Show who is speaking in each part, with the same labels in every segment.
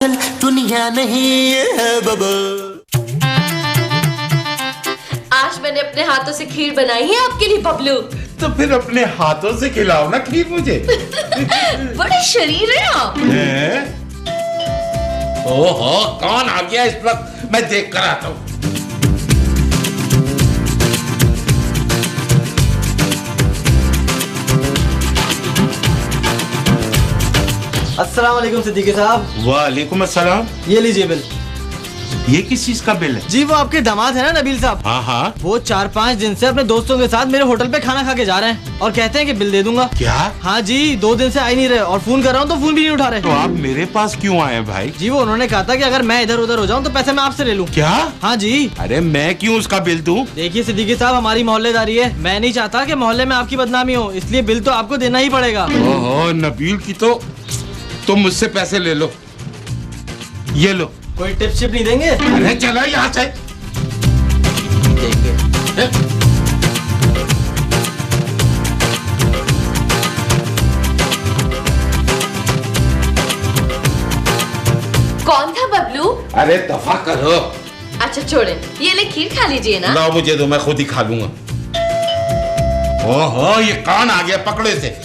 Speaker 1: दुनिया नहीं है बबल।
Speaker 2: आज मैंने अपने हाथों से खीर बनाई है आपके लिए बबलू।
Speaker 3: तो फिर अपने हाथों से खिलाओ ना खीर मुझे।
Speaker 2: बड़े शरीर है आप।
Speaker 3: ओहो, कौन आ गया इस वक्त? मैं देख कर आता हूँ।
Speaker 4: अस्सलाम वालेकुम सिद्दीकी साहब।
Speaker 3: वालेकुम अस्सलाम।
Speaker 4: ये लीजिए बिल।
Speaker 3: ये किस चीज का बिल है?
Speaker 4: जी वो आपके दामाद है ना नबील साहब।
Speaker 3: हाँ हाँ।
Speaker 4: वो 4-5 दिन से अपने दोस्तों के साथ मेरे होटल पे खाना खा के जा रहे हैं और कहते हैं कि बिल दे दूंगा।
Speaker 3: क्या?
Speaker 4: हाँ जी, 2 दिन से आ ही नहीं रहे और फोन कर रहा हूँ तो फोन भी नहीं उठा रहे।
Speaker 3: तो आप मेरे पास क्यों आए भाई?
Speaker 4: जी वो उन्होंने कहा था कि अगर मैं इधर उधर हो जाऊँ तो पैसे मैं आपसे ले लूँ।
Speaker 3: क्या?
Speaker 4: हाँ जी।
Speaker 3: अरे मैं क्यों उसका बिल दूं?
Speaker 4: देखिए सिद्दीकी साहब, हमारी मोहल्लेदारी है, मैं नहीं चाहता कि मोहल्ले में आपकी बदनामी हो, इसलिए बिल तो आपको देना ही पड़ेगा।
Speaker 3: ओहो, नबील की तो मुझसे पैसे ले लो। ये लो।
Speaker 4: कोई टिप शिप नहीं देंगे?
Speaker 3: अरे चलो यहाँ से।
Speaker 2: कौन था बबलू?
Speaker 3: अरे दफा करो।
Speaker 2: अच्छा छोड़े, ये ले खीर खा लीजिए ना।
Speaker 3: लाओ मुझे दो, मैं खुद ही खा लूंगा। ओहो, ये कौन आ गया? पकड़े से।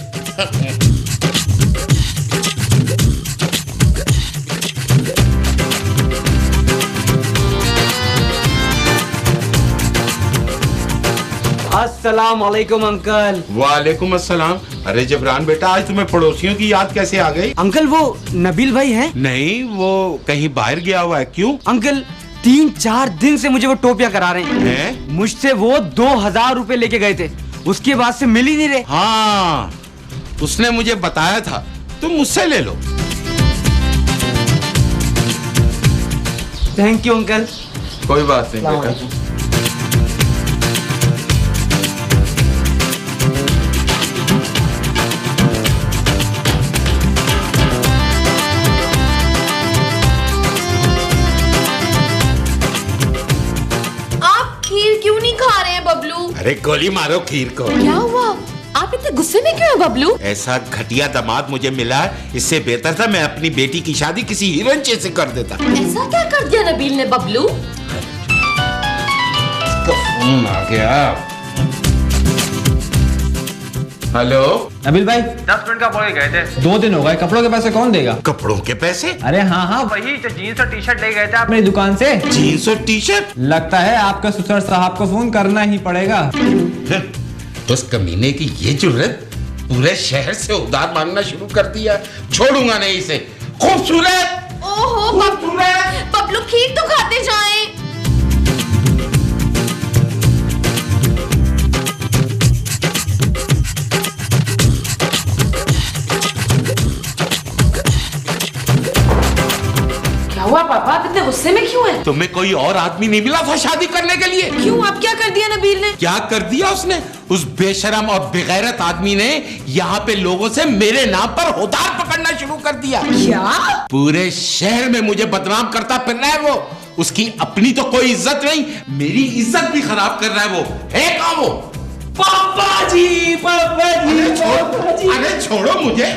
Speaker 4: अस्सलाम वालेकुम अंकल।
Speaker 3: वालेकुम अस्सलाम। अरे जबरान बेटा, आज तुम्हें पड़ोसियों की याद कैसे आ गई?
Speaker 5: अंकल वो नबील भाई हैं?
Speaker 3: नहीं, वो कहीं बाहर गया हुआ है। क्यों?
Speaker 5: अंकल 3-4 दिन से मुझे वो टोपियां करा रहे हैं।
Speaker 3: हैं?
Speaker 5: मुझसे वो 2000 रुपए लेके गए थे, उसके बाद से मिल ही नहीं रहे।
Speaker 3: हाँ, उसने मुझे बताया था, तुम मुझसे ले लो।
Speaker 5: Thank you uncle.
Speaker 3: कोई बात नहीं बेटा।
Speaker 2: आप खीर क्यों नहीं खा रहे हैं बबलू?
Speaker 3: अरे गोली मारो खीर को।
Speaker 2: क्या हुआ? आप इतने गुस्से में क्यों है बबलू?
Speaker 3: ऐसा घटिया दामाद मुझे मिला, इससे बेहतर था मैं अपनी बेटी की शादी किसी हीरोइन से कर देता।
Speaker 2: ऐसा क्या कर दिया नबील ने बबलू?
Speaker 3: फोन आ गया। हेलो
Speaker 6: नबील भाई
Speaker 7: 10 मिनट का बोल गए थे।
Speaker 6: 2 दिन हो गए, कपड़ों के पैसे कौन देगा?
Speaker 3: कपड़ों के पैसे?
Speaker 6: अरे हाँ हाँ,
Speaker 7: वही जो जीन्स और टी शर्ट ले गए थे आप।
Speaker 6: अपनी दुकान से।
Speaker 3: जीन्स और टी शर्ट?
Speaker 6: लगता है आपका ससुर साहब को फोन करना ही पड़ेगा।
Speaker 3: उस कमीने की ये जुर्रत, पूरे शहर से उधार मांगना शुरू कर दिया। छोड़ूंगा नहीं इसे। खूबसूरत।
Speaker 2: ओहो बबलू खीर तो खाते जाएं। क्या हुआ पापा, आप इतने गुस्से में क्यों हैं?
Speaker 3: तुम्हें कोई और आदमी नहीं मिला था शादी करने के लिए?
Speaker 2: क्यों, आप क्या कर दिया नबील ने?
Speaker 3: क्या कर दिया उसने? उस बेशरम और बेगैरत आदमी ने यहाँ पे लोगों से मेरे नाम पर होदार पकड़ना शुरू कर दिया।
Speaker 2: क्या?
Speaker 3: पूरे शहर में मुझे बदनाम करता फिर रहा है वो। उसकी अपनी तो कोई इज्जत नहीं, मेरी इज्जत भी खराब कर रहा है वो। है कौन वो?
Speaker 6: पापा जी, पापा जी,
Speaker 3: अरे छोड़ो मुझे।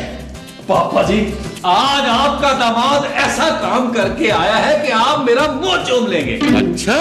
Speaker 8: पापा जी, आज आपका दामाद ऐसा काम करके आया है कि आप मेरा मुंह चूम लेंगे।
Speaker 3: अच्छा,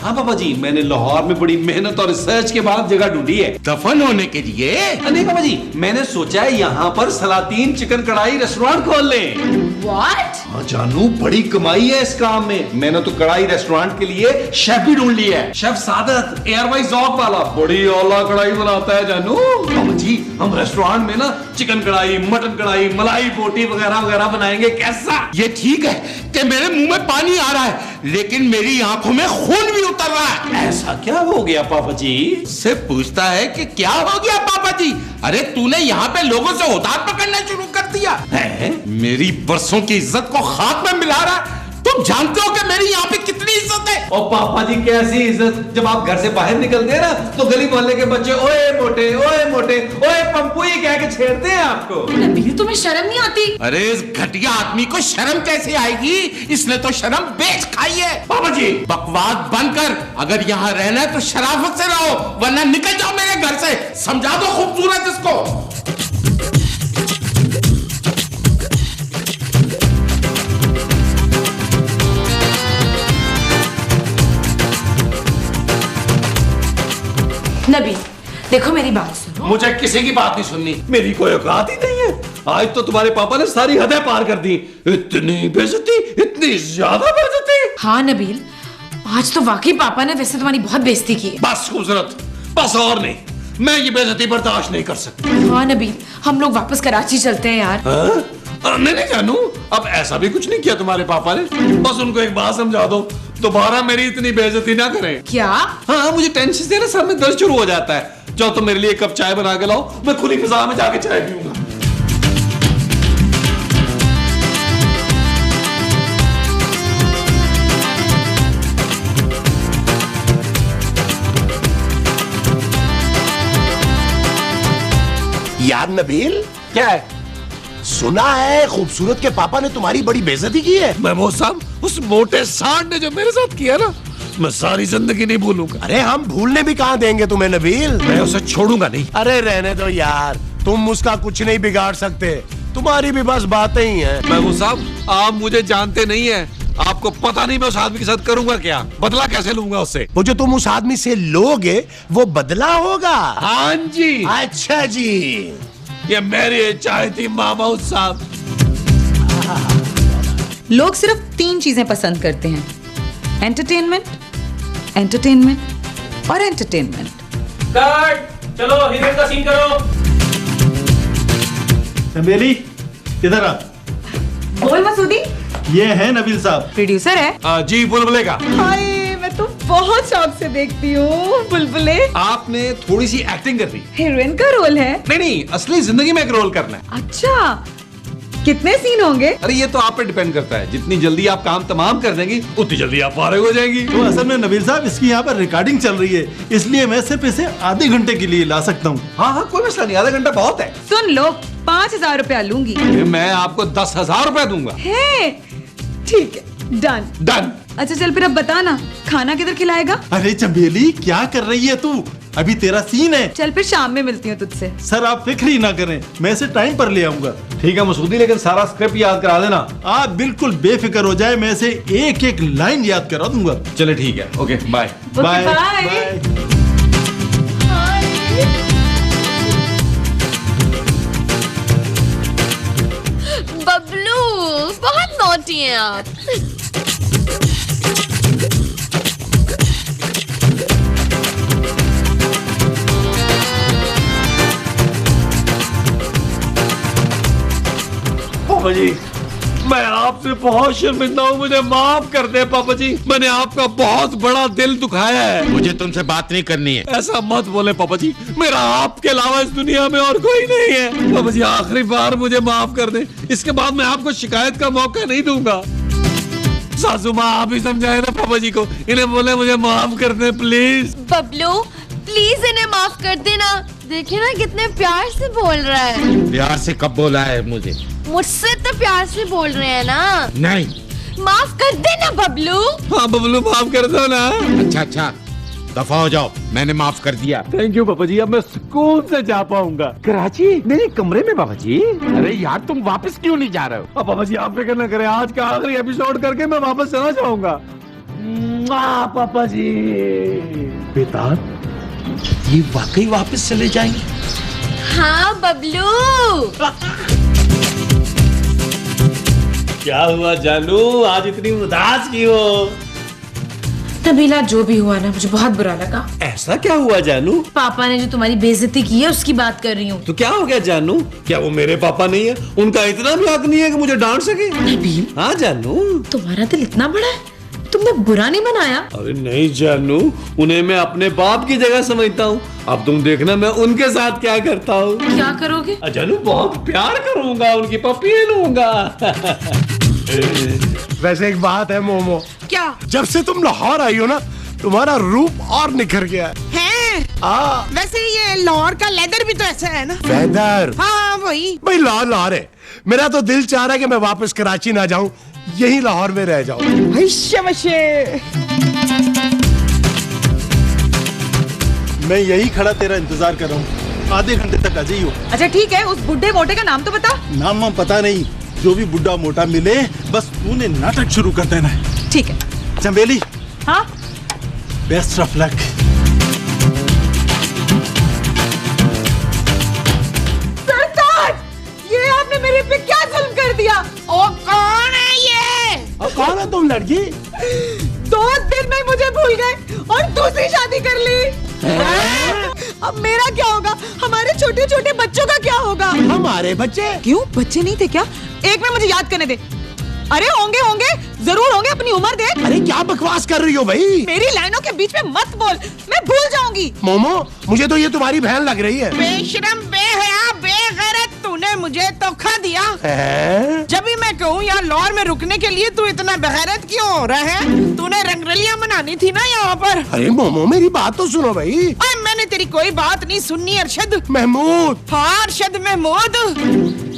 Speaker 8: हाँ पापा जी, मैंने लाहौर में बड़ी मेहनत और रिसर्च के बाद जगह ढूंढी है
Speaker 3: दफन होने के लिए।
Speaker 8: नहीं पापा जी, मैंने सोचा है यहाँ पर सलातीन चिकन कढ़ाई रेस्टोरेंट खोल लें।
Speaker 2: What?
Speaker 8: हाँ जानू, बड़ी कमाई है इस काम में। मैंने तो कढ़ाई रेस्टोरेंट के लिए शेफ भी ढूंढ लिया है। शेफ सादत एयरवाइज जॉब वाला, बड़ी औला कढ़ाई बनाता है जानू। पापा जी, हम रेस्टोरेंट में ना चिकन कढ़ाई, मटन कढ़ाई, मलाई बोटी वगैरह वगैरह बनाएंगे। कैसा?
Speaker 3: ये ठीक है कि मेरे मुंह में पानी आ रहा है, लेकिन मेरी आंखों में खून भी उतर रहा है।
Speaker 8: ऐसा क्या हो गया पापा जी?
Speaker 3: से पूछता है कि क्या हो गया पापा जी? अरे तूने यहाँ पे लोगों से उधार पकड़ना शुरू कर दिया
Speaker 8: है?
Speaker 3: मेरी बरसों की इज्जत को खाक में मिला रहा है। तुम जानते हो कि मेरी यहाँ पे कितनी इज्जत है?
Speaker 8: और पापा जी कैसी इज्जत? जब आप घर से बाहर निकलते हैं ना तो गली मोहल्ले के बच्चे ओए मोटे, ओए मोटे, ओए पंपू ये कह के छेड़ते हैं आपको।
Speaker 2: नबील, तुम्हें शर्म नहीं आती?
Speaker 3: अरे इस घटिया आदमी को शर्म कैसे आएगी? इसने तो शर्म बेच खाई है।
Speaker 8: पापा जी,
Speaker 3: बकवास बंद कर। अगर यहाँ रहना है तो शराफत से रहो, वरना निकल जाओ मेरे घर से। समझा दो खूबसूरत इसको।
Speaker 2: नबील, देखो मेरी बात सुनो।
Speaker 8: मुझे किसी की बात नहीं सुननी, मेरी कोई औकात ही नहीं है। आज तो तुम्हारे पापा ने सारी हदें पार कर दी। इतनी बेइज्जती, इतनी ज्यादा बेइज्जती।
Speaker 2: हाँ नबील, आज तो वाकई पापा ने वैसे तुम्हारी बहुत बेइज्जती की है।
Speaker 8: बस खूबसूरत, बस और नहीं, मैं ये बेइज्जती बर्दाश्त नहीं कर सकता।
Speaker 2: हाँ नबील, हम लोग वापस कराची चलते हैं यार।
Speaker 8: नहीं जानू, अब ऐसा भी कुछ नहीं किया तुम्हारे पापा ने। बस उनको एक बात समझा दो, दोबारा मेरी इतनी बेइज्जती ना करें।
Speaker 2: क्या?
Speaker 8: हाँ, मुझे टेंशन से ना सर में दर्द शुरू हो जाता है। जाओ तो मेरे लिए एक कप चाय बना के लाओ, मैं खुली फिजा में जाके चाय पीऊंगा।
Speaker 1: यार नबील,
Speaker 8: क्या है?
Speaker 1: सुना है खूबसूरत के पापा ने तुम्हारी बड़ी बेइज्जती की है।
Speaker 8: महमूद साहब, उस मोटे सांड ने जो मेरे साथ किया ना, मैं सारी जिंदगी नहीं भूलूंगा।
Speaker 1: अरे हम भूलने भी कहाँ देंगे तुम्हें नबील।
Speaker 8: मैं उसे छोड़ूंगा नहीं।
Speaker 1: अरे रहने दो यार, तुम उसका कुछ नहीं बिगाड़ सकते, तुम्हारी भी बस बातें ही हैं।
Speaker 8: महमूद साहब, आप मुझे जानते नहीं हैं, आपको पता नहीं मैं उस आदमी के साथ करूंगा क्या, बदला कैसे लूंगा उससे।
Speaker 1: वो जो तुम उस आदमी से लोगे वो बदला होगा।
Speaker 8: हाँ जी।
Speaker 1: अच्छा जी,
Speaker 8: ये मेरी चाय थी महमूद साहब।
Speaker 9: लोग सिर्फ 3 चीजें पसंद करते हैं, एंटरटेनमेंट, एंटरटेनमेंट और एंटरटेनमेंट।
Speaker 6: कट, चलो हीरोइन का सीन करो।
Speaker 10: नबीली, इधर आ।
Speaker 9: बोल मसूदी,
Speaker 10: ये है नबील साहब।
Speaker 9: प्रोड्यूसर है।
Speaker 8: जी, बुलबुले का।
Speaker 9: हाय, मैं तो बहुत शौक से देखती हूँ बुलबुले।
Speaker 8: आपने थोड़ी सी एक्टिंग कर दी।
Speaker 9: हीरोइन का रोल है?
Speaker 8: नहीं, असली जिंदगी में एक रोल करना है।
Speaker 9: अच्छा, कितने सीन होंगे?
Speaker 8: अरे ये तो आप पे डिपेंड करता है, जितनी जल्दी आप काम तमाम कर देंगी उतनी जल्दी आप फारिग हो जाएंगी।
Speaker 10: तो असल में नबील साहब, इसकी यहाँ पर रिकॉर्डिंग चल रही है, इसलिए मैं सिर्फ इसे आधे घंटे के लिए ला सकता हूँ।
Speaker 8: हाँ हाँ, कोई मसला नहीं, आधा घंटा बहुत है।
Speaker 9: सुन लो, 5,000 रुपया लूंगी।
Speaker 8: मैं आपको 10,000 रुपए दूंगा।
Speaker 9: है, ठीक है, डन।
Speaker 8: डन।
Speaker 9: अच्छा चल फिर अब बता ना, खाना किधर खिलाएगा?
Speaker 10: अरे चमेली, क्या कर रही है तू? अभी तेरा सीन है।
Speaker 9: चल फिर शाम में मिलती हूँ तुझसे।
Speaker 10: सर आप फिक्र ही ना करें, मैं इसे टाइम पर ले आऊंगा।
Speaker 8: ठीक है मसूदी, लेकिन सारा स्क्रिप्ट याद करा देना।
Speaker 10: आप बिल्कुल बेफिक्र हो जाए, मैं इसे एक एक लाइन याद करा दूंगा।
Speaker 8: चले ठीक है, okay bye.
Speaker 10: Bye
Speaker 9: bye.
Speaker 2: Bablu, बहुत नॉटी हैं आप।
Speaker 8: पापा जी, मैं आपसे बहुत शर्मिंदा हूँ, मुझे माफ कर दे पापा जी, मैंने आपका बहुत बड़ा दिल दुखाया है।
Speaker 3: मुझे तुमसे बात नहीं करनी है।
Speaker 8: ऐसा मत बोले पापा जी, मेरा आपके अलावा इस दुनिया में और कोई नहीं है। पापा जी, आखिरी बार मुझे माफ कर दे, इसके बाद मैं आपको शिकायत का मौका नहीं दूंगा। सासू माँ, आप ही समझाए ना पापा जी को, इन्हें बोले मुझे माफ कर दे प्लीज।
Speaker 2: बबलू, प्लीज इन्हें माफ कर देना। देखिए ना कितने प्यार से बोल रहा है।
Speaker 3: प्यार से कब बोला है मुझे?
Speaker 2: मुझसे तो प्यार से बोल रहे हैं ना।
Speaker 3: नहीं।
Speaker 2: माफ कर देना बबलू।
Speaker 8: हाँ बबलू, माफ कर दो ना।
Speaker 3: अच्छा, दफा हो जाओ, मैंने माफ कर दिया।
Speaker 8: थैंक यू पापा जी, अब मैं सुकून से जा पाऊंगा।
Speaker 3: कराची मेरे कमरे में बाबा जी। अरे यार, तुम वापस क्यों नहीं जा रहे हो?
Speaker 8: अब पापा जी आप फिक्र न करें, आज का आखिरी एपिसोड करके मैं वापस चला जाऊंगा। पापा जी।
Speaker 1: बेटा, ये वाकई वापस चले जाएंगे?
Speaker 2: हाँ बबलू।
Speaker 6: क्या हुआ जानू, आज इतनी उदास क्यों हो?
Speaker 2: नबीला, जो भी हुआ ना, मुझे बहुत बुरा लगा।
Speaker 6: ऐसा क्या हुआ जानू?
Speaker 2: पापा ने जो तुम्हारी बेइज्जती की है उसकी बात कर रही हूँ।
Speaker 6: तो क्या हो गया जानू? क्या वो मेरे पापा नहीं है? उनका इतना भी हक नहीं है कि मुझे डांट सके?
Speaker 2: नबील,
Speaker 6: हाँ जानू।
Speaker 2: तुम्हारा दिल इतना बड़ा है, तुमने बुरा नहीं बनाया।
Speaker 6: अरे नहीं जानू, उन्हें मैं अपने बाप की जगह समझता हूँ। अब तुम देखना मैं उनके साथ क्या करता हूँ।
Speaker 2: क्या करोगे?
Speaker 6: जानू, बहुत प्यार करूंगा, उनकी पप्पी लूंगा।
Speaker 1: वैसे एक बात है मोमो,
Speaker 9: क्या?
Speaker 1: जब से तुम लाहौर आई हो ना, तुम्हारा रूप और निखर गया है।
Speaker 9: वैसे ये लाहौर का लेदर भी तो ऐसा है ना?
Speaker 1: वेदर?
Speaker 9: हाँ वही।
Speaker 1: भाई लाहौर है, मेरा तो दिल चाह रहा है कि मैं वापस कराची ना जाऊं, यही लाहौर में रह जाऊं।
Speaker 10: मैं यही खड़ा तेरा इंतजार कर रहा हूँ, आधे घंटे तक आ जाइयो।
Speaker 9: अच्छा ठीक है, उस बुढ़े मोटे का नाम तो बता।
Speaker 10: नाम वाम पता नहीं, जो भी बुढ़ा मोटा मिले बस तूने नाटक शुरू कर देना है।
Speaker 9: ठीक है।
Speaker 10: चंबेली,
Speaker 9: हाँ,
Speaker 10: बेस्ट ऑफ लक।
Speaker 9: दिया।
Speaker 2: ओ कौन है ये?
Speaker 1: और कौन है तुम लड़की?
Speaker 9: 2 दिन में मुझे भूल गए और दूसरी शादी कर ली। अब मेरा क्या होगा? हमारे छोटे छोटे बच्चों का क्या होगा?
Speaker 1: हमारे बच्चे?
Speaker 9: क्यों, बच्चे नहीं थे क्या? एक मिनट मुझे याद करने दे। अरे होंगे होंगे, जरूर होंगे, अपनी उम्र देख।
Speaker 1: अरे क्या बकवास कर रही हो भाई?
Speaker 9: मेरी लाइनों के बीच में मत बोल, मैं भूल जाऊंगी।
Speaker 1: मोमो, मुझे तो ये तुम्हारी बहन लग रही है।
Speaker 2: बेशरम, बेहया, बेगैरत, तूने मुझे धोखा दिया।
Speaker 1: हैं?
Speaker 2: जब भी मैं कहूँ यहाँ लाहौर में रुकने के लिए तू इतना बेगैरत क्यों हो रहा है? तूने रंगरलियां मनानी थी ना यहाँ पर।
Speaker 1: अरे मोमो, मेरी बात तो सुनो भाई।
Speaker 2: अरे मैंने तेरी कोई बात नहीं सुननी अरशद।
Speaker 1: महमूद।
Speaker 2: हाँ अरशद महमूद,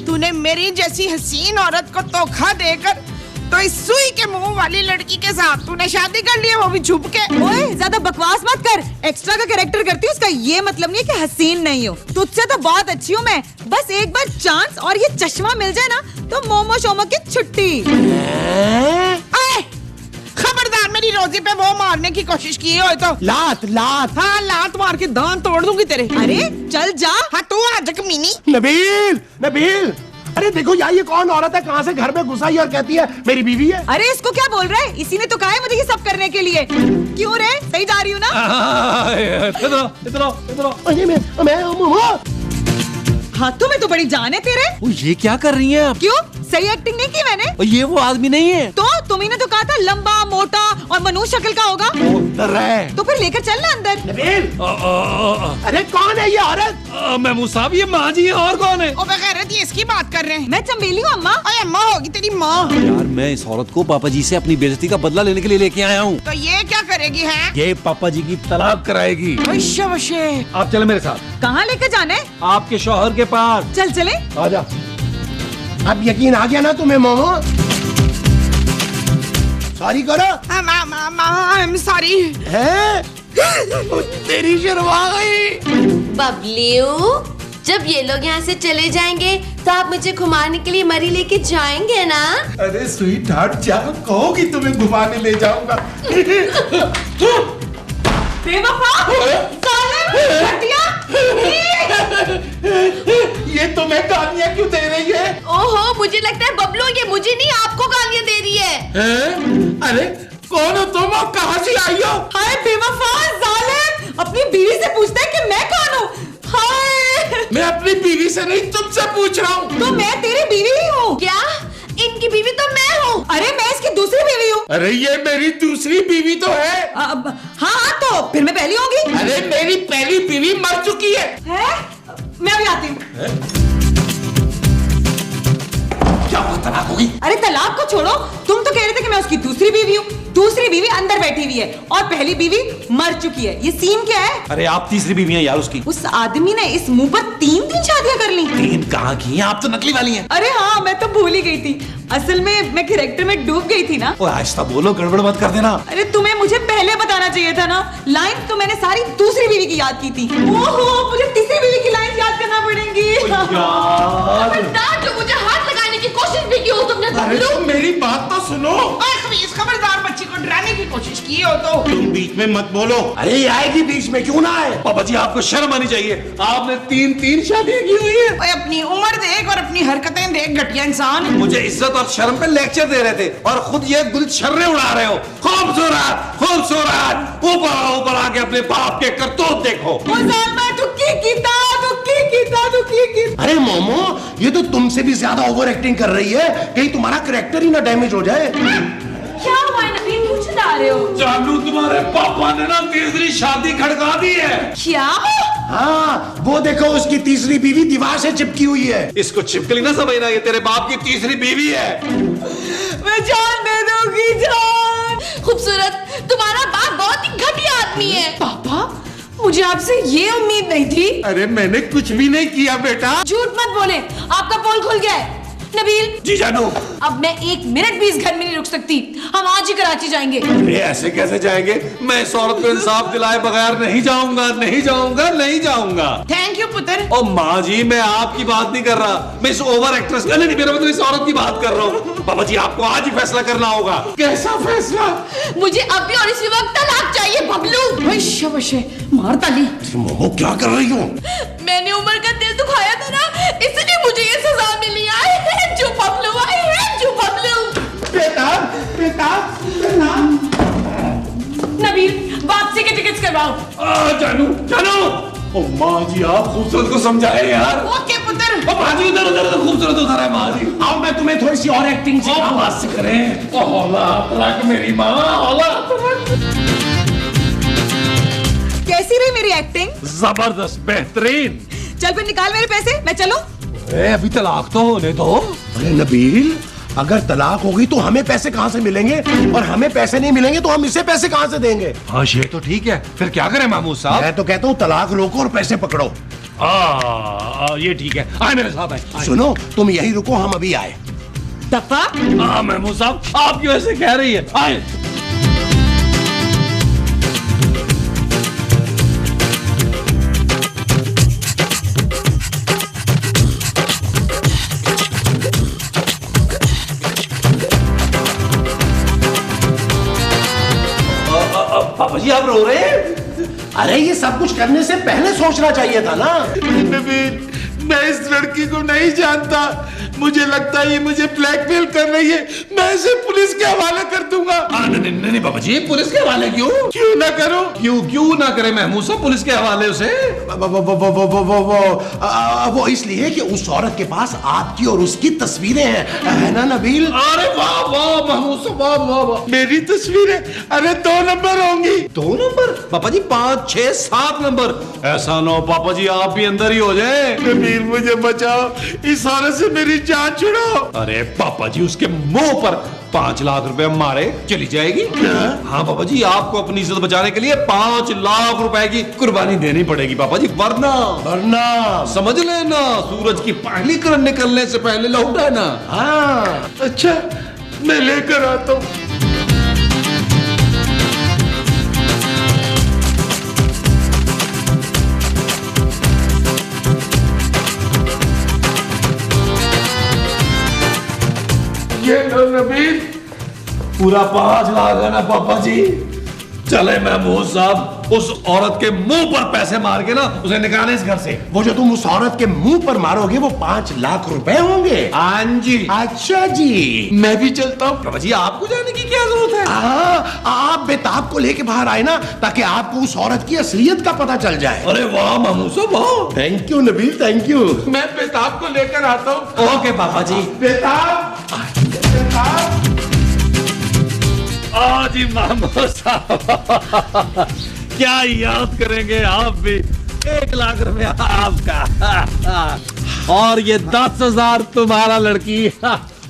Speaker 2: तूने मेरी जैसी हसीन औरत को धोखा देकर तो इस सुई के मुंह वाली लड़की के साथ तूने शादी कर ली, वो भी छुप के।
Speaker 9: ओए, ज्यादा बकवास मत कर। एक्स्ट्रा का कैरेक्टर करती हूँ, उसका ये मतलब नहीं है कि हसीन नहीं हो। तुझसे तो बहुत अच्छी हूँ मैं। बस एक बार चांस और ये चश्मा मिल जाए ना तो मोमो शोमो की छुट्टी।
Speaker 2: खबरदार, मेरी रोजी पे वो मारने की कोशिश की हो तो
Speaker 1: लात लात।
Speaker 2: हाँ, लात मार के दांत तोड़ दूंगी तेरे।
Speaker 9: अरे चल जा।
Speaker 2: हाँ तू आ जा कमीनी।
Speaker 1: नबील, नबील, अरे देखो यार, ये कौन औरत है? कहाँ से घर में घुसाई और कहती है मेरी बीवी है।
Speaker 9: अरे इसको क्या बोल रहा है? इसी ने तो कहा है मुझे ये सब करने के लिए। क्यों रे, सही जा रही हूँ ना?
Speaker 10: इधर
Speaker 1: अरे मैं मोमो।
Speaker 9: हाथों में तो बड़ी जान है तेरे।
Speaker 5: ये क्या कर रही हैं आप?
Speaker 9: क्यों, सही एक्टिंग नहीं की मैंने?
Speaker 5: ये वो आदमी नहीं है।
Speaker 9: तो तुम्ही ने तो कहा था लंबा मोटा और मनुष्य शक्ल का होगा।
Speaker 1: डर रहा है।
Speaker 9: तो फिर लेकर चलना अंदर।
Speaker 1: नबील, अरे कौन है ये औरत?
Speaker 6: महमूद साहब, ये माँ जी है, और कौन है?
Speaker 2: ओ बेगैरत, ये इसकी बात कर रहे हैं।
Speaker 9: मैं चंबेली हूँ अम्मा।
Speaker 2: अरे अम्मा होगी तेरी माँ।
Speaker 5: यार, मैं इस औरत को पापा जी से अपनी बेइज्जती का बदला लेने के लिए लेके आया हूँ।
Speaker 2: तो ये क्या करेगी है?
Speaker 6: ये पापा जी की तलाक कराएगी।
Speaker 2: वैश्य वशे।
Speaker 6: आप चले मेरे साथ,
Speaker 9: कहाँ लेकर जाना है?
Speaker 6: आपके शौहर के पास।
Speaker 9: चल चले।
Speaker 1: आजा। अब यकीन आ गया ना तुम्हें मोमो? सॉरी करो।
Speaker 2: I am sorry.
Speaker 1: है? तेरी शर्मा गई।
Speaker 2: बबलू,
Speaker 11: जब ये लोग यहाँ से चले जाएंगे तो आप मुझे घुमाने के लिए मरी लेके जाएंगे ना?
Speaker 8: अरे स्वीट हार्ट, जहाँ कहोगी तुम्हें घुमाने ले जाऊंगा।
Speaker 9: बेवफा, जालिम, घटिया।
Speaker 8: ये तुम्हें गालियाँ क्यों दे रही है?
Speaker 11: ओहो, मुझे लगता है बबलू ये मुझे नहीं आपको गालियाँ दे रही है।
Speaker 3: अरे कौन हो तुम और कहाँ से आई हो?
Speaker 9: हाय बेवफा, जालिम, अपनी बीवी से पूछता है कि मैं कौन हूँ। हाय,
Speaker 3: मैं अपनी बीवी से नहीं तुमसे पूछ रहा हूँ।
Speaker 9: तो मैं तेरी बीवी ही हूँ।
Speaker 11: क्या? इनकी बीवी तो मैं हूँ।
Speaker 9: अरे मैं इसकी दूसरी बीवी हूँ।
Speaker 3: अरे ये मेरी दूसरी बीवी तो है।
Speaker 9: हाँ तो फिर मैं पहली होंगी।
Speaker 3: अरे मेरी पहली बीवी मर चुकी है।
Speaker 9: मैं अभी आती हूँ।
Speaker 3: क्या तलाक होगी?
Speaker 9: अरे तलाक को छोड़ो, तुम तो कह रहे थे कि मैं उसकी दूसरी बीवी हूँ। दूसरी बीवी अंदर बैठी हुई है और पहली बीवी मर चुकी है। ये सीन क्या है?
Speaker 6: अरे आप तीसरी बीवी हैं यार उसकी।
Speaker 9: उस आदमी ने इस मुंह पर 3 शादियां कर ली।
Speaker 6: 3 कहाँ की हैं? आप तो नकली वाली हैं।
Speaker 9: अरे हाँ, मैं तो भूल ही गई थी। असल में मैं कैरेक्टर में डूब गई थी ना।
Speaker 6: ओ आहिस्ता बोलो, गड़बड़ मत कर देना।
Speaker 9: अरे तुम्हें मुझे पहले बताना चाहिए था ना। लाइन तो मैंने सारी दूसरी बीवी की याद की थी। ओहो, मुझे तीसरी बीवी की लाइन याद करना पड़ेगी।
Speaker 11: मुझे हाथ लगाने की कोशिश भी की हो तुमने
Speaker 3: अरे
Speaker 11: बबलू।
Speaker 3: तुम मेरी बात तो सुनो।
Speaker 2: खबरदार, बच्ची को डराने की कोशिश की हो तो।
Speaker 3: तुम बीच में मत बोलो।
Speaker 1: अरे ये आएगी बीच में, क्यों ना आए?
Speaker 6: पापा जी आपको शर्म आनी चाहिए। आपने 3 शादियां की हुई है।
Speaker 2: ओए, अपनी उम्र देख और अपनी हरकतें देख, घटिया इंसान।
Speaker 6: मुझे इज्जत और शर्म पे लेक्चर दे रहे थे और खुद ये गुलछर्रे उड़ा रहे हो। खूबसूरत खूबसूरत, ऊपर आके अपने बाप के करतूत देखो।
Speaker 1: अरे मोमो, ये तो तुमसे भी ज्यादा ओवर एक्टिंग कर रही है। कहीं तुम्हारा कैरेक्टर ही ना डैमेज हो जाए।
Speaker 11: क्या हुआ नवीन, क्यों चिल्ला रहे हो?
Speaker 6: जानू, तुम्हारे पापा ने ना तीसरी शादी खड़का दी है।
Speaker 9: क्या?
Speaker 1: हाँ, वो देखो उसकी तीसरी बीवी दीवार से चिपकी हुई है।
Speaker 6: इसको चिपकली ना समझना, ये तेरे बाप की तीसरी बीवी है।
Speaker 9: मैं जान दे दूंगी, जान।
Speaker 11: खूबसूरत, तुम्हारा बाप बहुत ही घटिया आदमी है।
Speaker 2: पापा, मुझे आपसे ये उम्मीद नहीं थी।
Speaker 3: अरे मैंने कुछ भी नहीं किया बेटा।
Speaker 11: झूठ मत बोले, आपका पोल खुल गया है। नबील
Speaker 6: जी जानू।
Speaker 11: अब मैं 1 मिनट भी इस घर में नहीं रुक सकती। हम आज ही कराची जाएंगे।
Speaker 6: अरे ऐसे कैसे जाएंगे? मैं इस औरत को इंसाफ दिलाए बगैर नहीं जाऊंगा, नहीं जाऊंगा, नहीं जाऊंगा।
Speaker 2: थैंक यू पुत्र।
Speaker 6: ओ माँ जी, मैं आपकी बात नहीं कर रहा, मैं इस ओवर एक्ट्रेस का नहीं, मेरा मतलब इस औरत की बात कर रहा हूँ। बाबा जी, आपको आज ही फैसला करना होगा।
Speaker 3: कैसा फैसला?
Speaker 11: मुझे अभी और इसी वक्त तलाक चाहिए बबलू।
Speaker 2: वैश्य मार ताली।
Speaker 1: मोमो क्या कर रही हो?
Speaker 11: मैंने उमर का दिल दुखाया था ना, इसलिए मुझे ये सजा मिली है। जो बबलू आई
Speaker 1: बेताब बेताब बेताब।
Speaker 2: नबील वापसी के टिकट्स करवाओ।
Speaker 8: जानू जानू, ओ माँ जी आप खूबसूरत को समझाए यार।
Speaker 2: ओके पुत्र।
Speaker 8: ओ माँ जी उधर उधर खूबसूरत उधर है माँ जी।
Speaker 1: आओ मैं तुम्हें थोड़ी सी और एक्टिंग सिखाऊं।
Speaker 8: बस करें। ओ हौला तलाक मेरी माँ, हौला तलाक।
Speaker 9: कैसी रही मेरी एक्टिंग?
Speaker 8: जबरदस्त, बेहतरीन।
Speaker 9: चल फिर निकाल मेरे पैसे, मैं चलूं?
Speaker 8: अभी तलाक तो होने दो।
Speaker 1: अरे नबील, अगर तलाक होगी तो हमें पैसे कहाँ से मिलेंगे, और हमें पैसे नहीं मिलेंगे तो हम इसे पैसे कहाँ से देंगे?
Speaker 8: हाँ ये तो ठीक है, फिर क्या करें महमूद साहब?
Speaker 1: मैं तो कहता हूँ तलाक रोको और पैसे पकड़ो।
Speaker 8: ये ठीक है, आए मेरे साथ आए।
Speaker 1: सुनो, तुम यही रुको, हम अभी आए।
Speaker 9: दफा
Speaker 8: हाँ महमूद साहब, आप क्यों ऐसे कह रही है? आए। पापा जी आप रो रहे हैं?
Speaker 1: अरे ये सब कुछ करने से पहले सोचना चाहिए था ना।
Speaker 3: नबील, मैं इस लड़की को नहीं जानता, मुझे लगता है ये मुझे ब्लैकमेल कर रही है, मैं इसे पुलिस के हवाले कर दूंगा।
Speaker 8: नहीं बाबा जी, पुलिस के हवाले क्यों?
Speaker 3: क्यों ना करो?
Speaker 8: क्यों ना करे महमूद साहब, पुलिस के हवाले उसे?
Speaker 1: वो इसलिए कि उस औरत के पास आपकी और उसकी तस्वीरें हैं, है ना नबील?
Speaker 8: अरे वाह वाह महमूद साहब, वाह वाह वाह।
Speaker 3: मेरी तस्वीरें? अरे 2 नंबर होंगी।
Speaker 8: 2 नंबर? पापा जी 5, 6, 7 नंबर। ऐसा ना हो पापा जी आप भी अंदर ही हो जाए।
Speaker 3: नबील मुझे बचाओ, इस औरत से मेरी जान छुड़ाओ।
Speaker 8: अरे पापा जी उसके मुंह पर 5 लाख रुपए मारे चली जाएगी। हाँ पापा जी, आपको अपनी इज्जत बचाने के लिए 5 लाख रुपए की कुर्बानी देनी पड़ेगी पापा जी, वरना समझ लेना सूरज की पहली किरण निकलने से पहले लौट आना।
Speaker 1: हाँ
Speaker 3: अच्छा, मैं लेकर आता हूँ। ये लो नबील,
Speaker 8: पूरा 5 लाख है ना पापा जी? चले महमूद साहब, उस औरत के मुंह पर पैसे मार के ना उसे निकालें इस घर से।
Speaker 1: वो जो तुम उस औरत के मुंह पर मारोगे वो 5 लाख रुपए होंगे।
Speaker 8: हाँ जी।
Speaker 1: अच्छा जी,
Speaker 8: मैं भी चलता हूँ। पापा जी आपको जाने की क्या जरूरत है?
Speaker 1: आप बेताब को लेके बाहर आए ना, ताकि आपको उस औरत की असलियत का पता चल जाए।
Speaker 8: अरे वाह महमूद साहब, वाह।
Speaker 1: Thank you Nabeel, thank you.
Speaker 3: मैं बेताब को लेकर आता हूँ।
Speaker 8: ओके पापा जी।
Speaker 3: बेताब, बेताब।
Speaker 8: जी महमूद साहब, क्या याद करेंगे आप भी। 1 लाख रुपया आपका और ये 10,000 तुम्हारा लड़की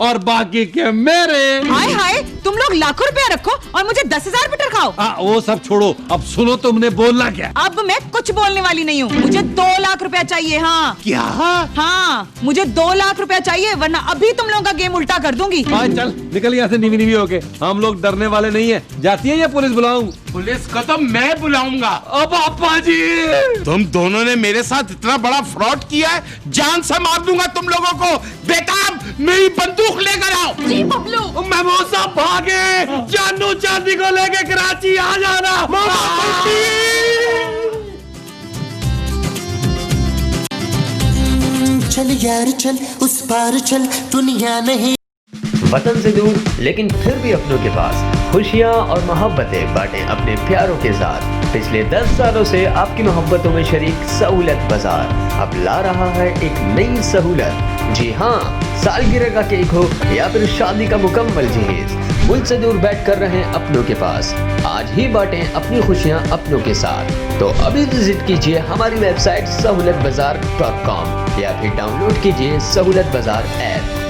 Speaker 8: और बाकी के मेरे।
Speaker 9: हाय हाय, तुम लोग लाखों रुपया रखो और मुझे 10,000 मीटर खाओ।
Speaker 8: वो सब छोड़ो, अब सुनो तुमने बोलना क्या?
Speaker 9: अब मैं कुछ बोलने वाली नहीं हूँ, मुझे 2 लाख रुपया चाहिए। हाँ
Speaker 1: क्या?
Speaker 9: हाँ मुझे 2 लाख रुपया चाहिए, वरना अभी तुम लोगों का गेम उल्टा कर दूंगी।
Speaker 8: चल निकल यहाँ से नीवी नीवी होके, हम लोग डरने वाले नहीं है। जाती है या पुलिस बुलाऊं?
Speaker 3: पुलिस को तो मैं बुलाऊंगा।
Speaker 8: अब पापा जी
Speaker 3: तुम दोनों ने मेरे साथ इतना बड़ा फ्रॉड किया है, जान से मार दूंगा तुम लोगों को। बेताब, मेरी बंदूक लेकर आओ।
Speaker 11: जी बबलू।
Speaker 8: महमूद साहब भागे, जानू चांदी को लेके कराची आ जाना।
Speaker 12: चल यार चल, उस पार चल, दुनिया नहीं।
Speaker 13: वतन से दूर लेकिन फिर भी अपनों के पास खुशियाँ और मोहब्बतें बांटे अपने प्यारों के साथ। पिछले 10 सालों से आपकी मोहब्बतों में शरीक सहूलत बाजार अब ला रहा है एक नई सहूलत। जी हाँ, सालगिरह का केक हो या फिर शादी का मुकम्मल जहेज, मुल्क से दूर बैठ कर रहें अपनों के पास। आज ही बांटें अपनी खुशियाँ अपनों के साथ। तो अभी विजिट कीजिए हमारी वेबसाइट सहूलतबाजार.com या फिर डाउनलोड कीजिए सहूलत बाजार ऐप।